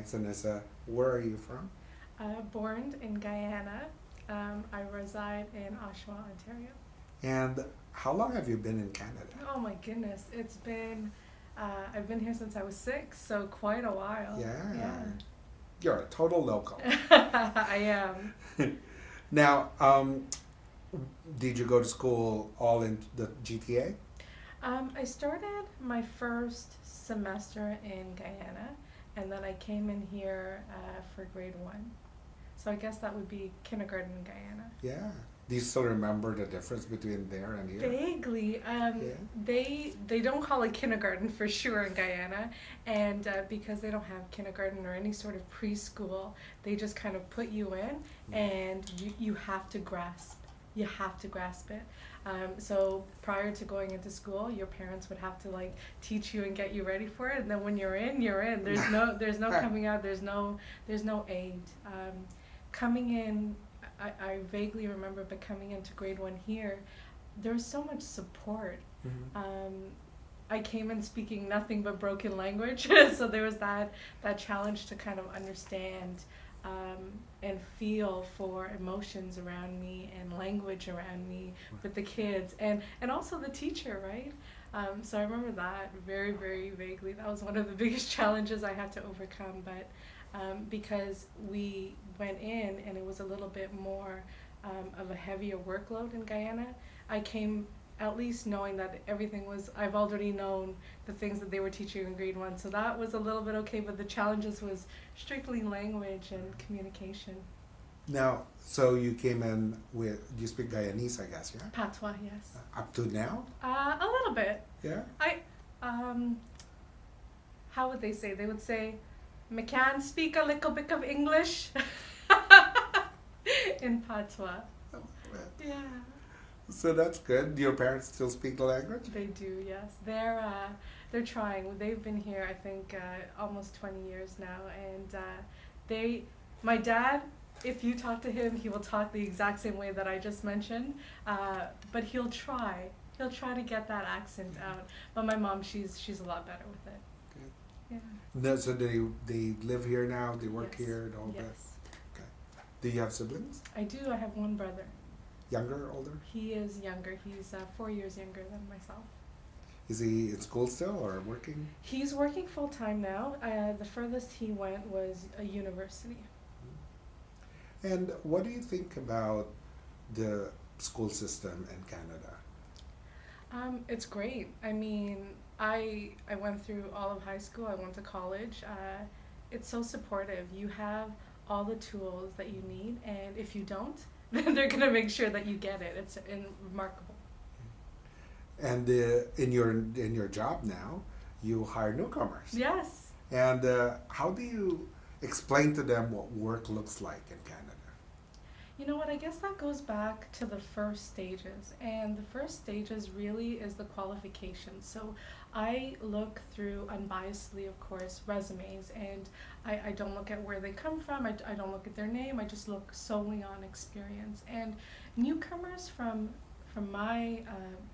Thanks, Annissa. Where are you from? Born in Guyana. I reside in Oshawa, Ontario. And how long have you been in Canada? Oh my goodness, I've been here since I was 6, so quite a while. Yeah. Yeah. You're a total local. I am. Now, did you go to school all in the GTA? I started my first semester in Guyana, and then I came in here for grade 1. So I guess that would be kindergarten in Guyana. Yeah. Do you still remember the difference between there and here? Vaguely. They don't call it kindergarten for sure in Guyana, and because they don't have kindergarten or any sort of preschool, they just kind of put you in, and you have to grasp. You have to grasp it. So prior to going into school, your parents would have to like teach you and get you ready for it, and then when you're in, you're in. There's no coming out. There's no aid. Coming in, I vaguely remember, but coming into grade 1 here, there was so much support. I came in speaking nothing but broken language, so there was that challenge to kind of understand and feel for emotions around me and language around me with the kids and also the teacher, right? So I remember that very, very vaguely. That was one of the biggest challenges I had to overcome, but because we went in and it was a little bit more of a heavier workload in Guyana, I came at least knowing that everything was, I've already known the things that they were teaching in grade 1, so that was a little bit okay, but the challenges was strictly language and communication. Now, so you came in with, you speak Guyanese, I guess, yeah? Patois, yes. Up to now? A little bit. Yeah? How would they say? They would say, "Me can speak a little bit of English." In Patois. Oh, well. Yeah. So that's good. Do your parents still speak the language? They do, yes. They're trying. They've been here, I think, almost 20 years now, and my dad, if you talk to him, he will talk the exact same way that I just mentioned, but he'll try. He'll try to get that accent out. But my mom, she's a lot better with it. Good. Yeah. No, so they live here now. They work Yes. here and all that. Yes. Okay. Do you have siblings? I do. I have one brother. Younger, older? He is younger. He's 4 years younger than myself. Is he in school still or working? He's working full time now. The furthest he went was a university. And what do you think about the school system in Canada? It's great. I mean, I went through all of high school. I went to college. It's so supportive. You have all the tools that you need, and if you don't, then they're gonna make sure that you get it. It's remarkable. And in your job now, you hire newcomers. Yes. And how do you explain to them what work looks like in Canada? You know what, I guess that goes back to the first stages. And the first stages really is the qualifications. So I look through, unbiasedly of course, resumes, and I don't look at where they come from, I don't look at their name, I just look solely on experience. And newcomers from my,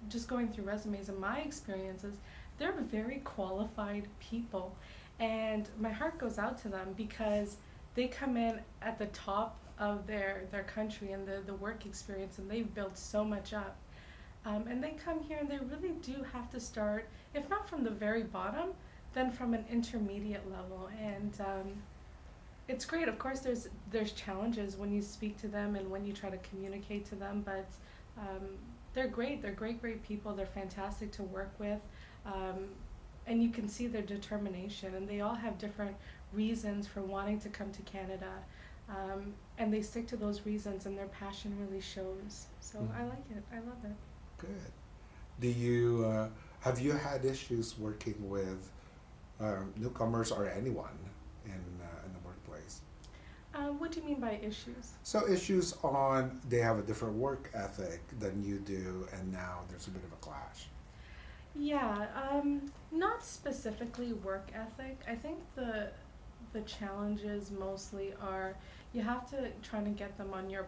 just going through resumes and my experiences, they're very qualified people. And my heart goes out to them because they come in at the top of their country and the work experience, and they've built so much up. And they come here and they really do have to start, if not from the very bottom, then from an intermediate level. And it's great. Of course, there's challenges when you speak to them and when you try to communicate to them, but they're great. They're great people. They're fantastic to work with. And you can see their determination, and they all have different reasons for wanting to come to Canada. And they stick to those reasons, and their passion really shows. So I like it. I love it. Good. Do you have you had issues working with newcomers or anyone in the workplace? What do you mean by issues? So issues on they have a different work ethic than you do, and now there's a bit of a clash. Yeah, not specifically work ethic. I think the challenges mostly are you have to try to get them on your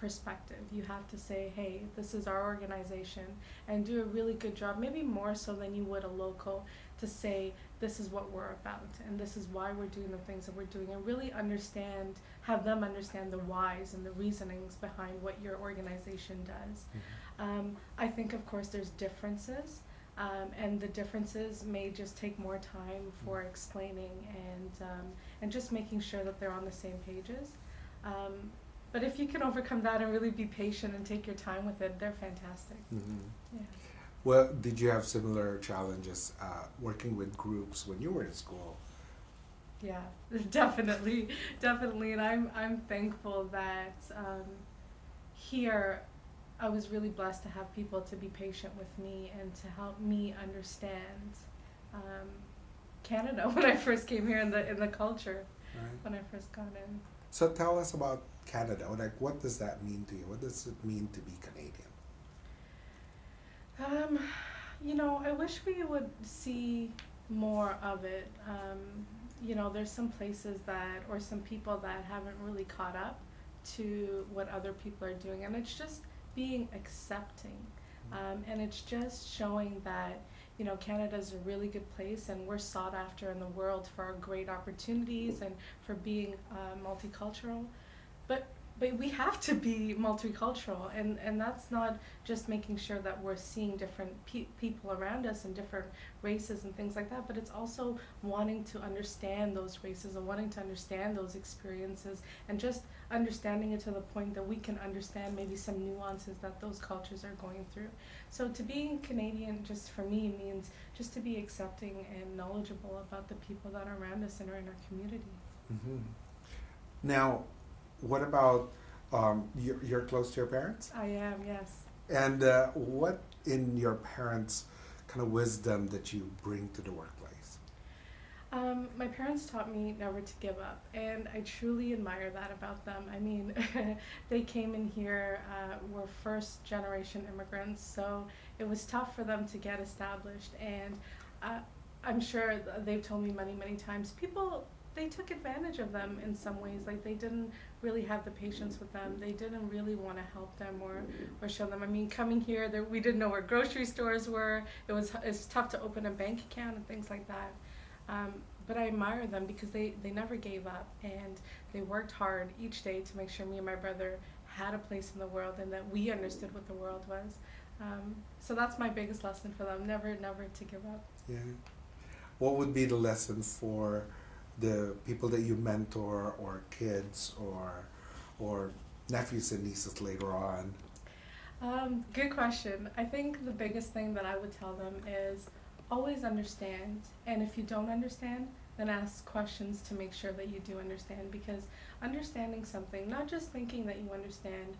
perspective. You have to say, hey, this is our organization, and do a really good job, maybe more so than you would a local, to say, this is what we're about, and this is why we're doing the things that we're doing, and really understand, have them understand the whys and the reasonings behind what your organization does. I think, of course, there's differences, and the differences may just take more time for explaining and just making sure that they're on the same pages. But if you can overcome that and really be patient and take your time with it, they're fantastic. Yeah. Well, did you have similar challenges working with groups when you were in school? Yeah, definitely, definitely, and I'm thankful that here I was really blessed to have people to be patient with me and to help me understand Canada when I first came here in the culture, Right. when I first got in. So tell us about Canada. Like, what does that mean to you? What does it mean to be Canadian? You know, I wish we would see more of it. You know, there's some places that, or some people that haven't really caught up to what other people are doing, and it's just being accepting. And it's just showing that, you know, Canada's a really good place, and we're sought after in the world for our great opportunities and for being multicultural. But we have to be multicultural, and that's not just making sure that we're seeing different people around us and different races and things like that, but it's also wanting to understand those races and wanting to understand those experiences and just understanding it to the point that we can understand maybe some nuances that those cultures are going through. So to being Canadian, just for me, means just to be accepting and knowledgeable about the people that are around us and are in our community. Mm-hmm. Now, what about you're close to your parents? I am, yes. And what in your parents' kind of wisdom that you bring to the workplace? My parents taught me never to give up, and I truly admire that about them. I mean, they came in here, were first generation immigrants, so it was tough for them to get established, and I'm sure they've told me many, many times, they took advantage of them in some ways. Like, they didn't really have the patience with them. They didn't really want to help them or show them. I mean, coming here, we didn't know where grocery stores were. It's tough to open a bank account and things like that. But I admire them because they never gave up, and they worked hard each day to make sure me and my brother had a place in the world and that we understood what the world was. So that's my biggest lesson for them, never to give up. Yeah. What would be the lesson for the people that you mentor, or kids, or nephews and nieces later on? Good question. I think the biggest thing that I would tell them is always understand, and if you don't understand, then ask questions to make sure that you do understand, because understanding something, not just thinking that you understand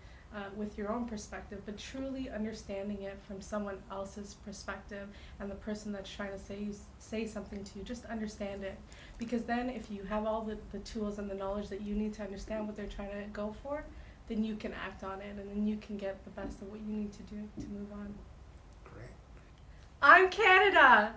with your own perspective, but truly understanding it from someone else's perspective, and the person that's trying to say something to you, just understand it. Because then if you have all the tools and the knowledge that you need to understand what they're trying to go for, then you can act on it, and then you can get the best of what you need to do to move on. Great. I'm Canada!